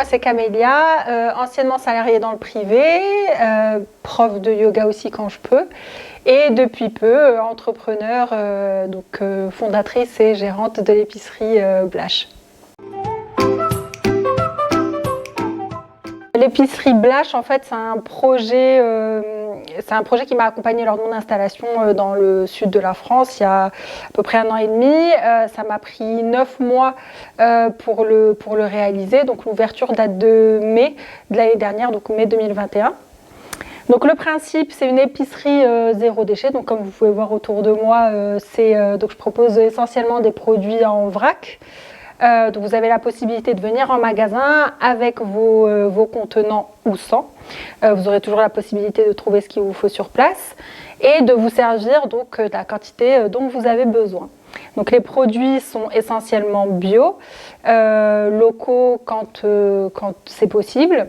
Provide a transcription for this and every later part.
moi c'est Camélia, anciennement salariée dans le privé, prof de yoga aussi quand je peux, et depuis peu entrepreneur, fondatrice et gérante de l'épicerie Blash. L'épicerie Blash, en fait, c'est un projet qui m'a accompagnée lors de mon installation dans le sud de la France il y a à peu près 1 an et demi. Ça m'a pris 9 mois pour le réaliser. Donc l'ouverture date de mai de l'année dernière, donc mai 2021. Donc le principe, c'est une épicerie zéro déchet. Donc comme vous pouvez voir autour de moi, donc je propose essentiellement des produits en vrac. Donc vous avez la possibilité de venir en magasin avec vos contenants ou sans. Vous aurez toujours la possibilité de trouver ce qu'il vous faut sur place et de vous servir donc de la quantité dont vous avez besoin. Donc les produits sont essentiellement bio, locaux quand c'est possible.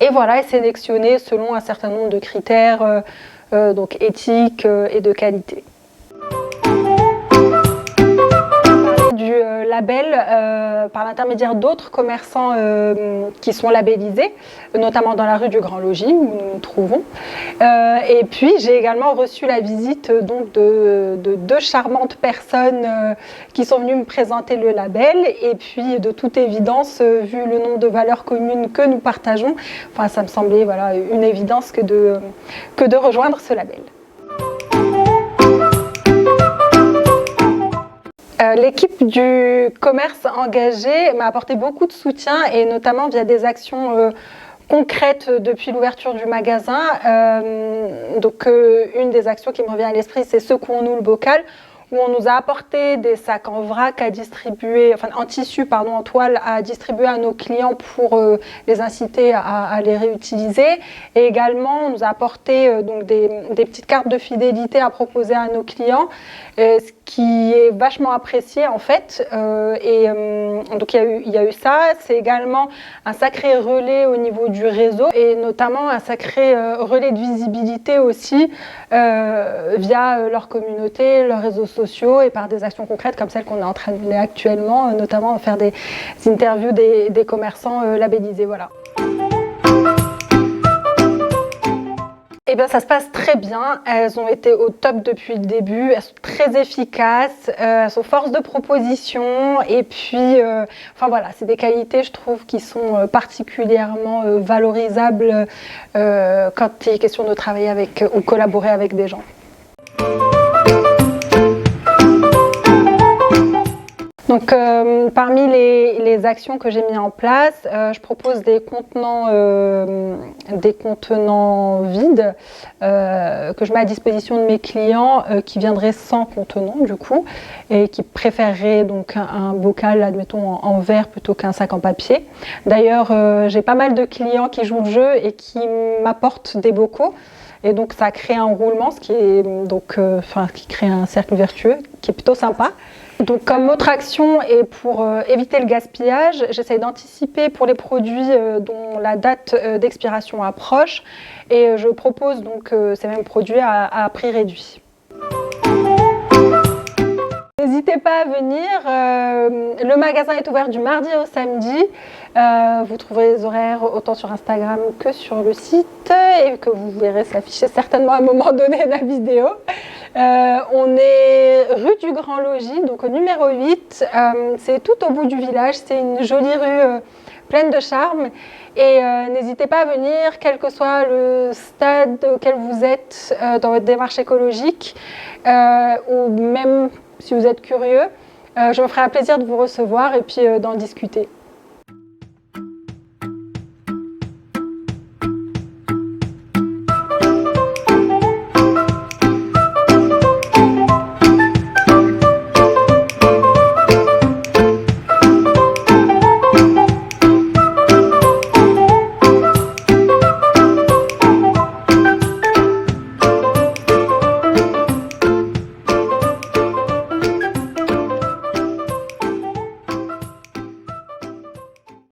Et voilà, sélectionnés selon un certain nombre de critères donc éthiques et de qualité. Du label par l'intermédiaire d'autres commerçants qui sont labellisés, notamment dans la rue du Grand Logis où nous nous trouvons. Et puis j'ai également reçu la visite donc, de 2 charmantes personnes qui sont venues me présenter le label. Et puis de toute évidence, vu le nombre de valeurs communes que nous partageons, enfin, ça me semblait voilà, une évidence que de rejoindre ce label. L'équipe du commerce engagé m'a apporté beaucoup de soutien et notamment via des actions concrètes depuis l'ouverture du magasin. Une des actions qui me revient à l'esprit, c'est Secouons-nous le bocal, où on nous a apporté des sacs en vrac à distribuer, enfin en tissu, pardon, en toile à distribuer à nos clients pour les inciter à les réutiliser. Et également, on nous a apporté donc des petites cartes de fidélité à proposer à nos clients, ce qui est vachement apprécié en fait. Donc il y a eu ça. C'est également un sacré relais au niveau du réseau et notamment un sacré relais de visibilité aussi via leur communauté, leurs réseaux sociaux et par des actions concrètes comme celles qu'on est en train de mener actuellement, notamment faire des interviews des commerçants labellisés. Voilà. Eh bien, ça se passe très bien. Elles ont été au top depuis le début. Elles sont très efficaces. Elles sont force de proposition. Et puis, enfin voilà, c'est des qualités, je trouve, qui sont particulièrement valorisables quand il est question de travailler avec ou collaborer avec des gens. Donc, parmi les actions que j'ai mis en place, je propose des contenants vides que je mets à disposition de mes clients qui viendraient sans contenant du coup et qui préféreraient donc un bocal, admettons, en verre plutôt qu'un sac en papier. D'ailleurs, j'ai pas mal de clients qui jouent le jeu et qui m'apportent des bocaux. Et donc ça crée un roulement, ce qui est qui crée un cercle vertueux qui est plutôt sympa. Donc comme autre action et pour éviter le gaspillage, j'essaie d'anticiper pour les produits dont la date d'expiration approche et je propose donc ces mêmes produits à prix réduit. N'hésitez pas à venir, le magasin est ouvert du mardi au samedi, vous trouverez les horaires autant sur Instagram que sur le site et que vous verrez s'afficher certainement à un moment donné de la vidéo. On est rue du Grand Logis, donc au numéro 8, c'est tout au bout du village, c'est une jolie rue pleine de charme et n'hésitez pas à venir quel que soit le stade auquel vous êtes dans votre démarche écologique ou même si vous êtes curieux, je me ferai un plaisir de vous recevoir et puis d'en discuter.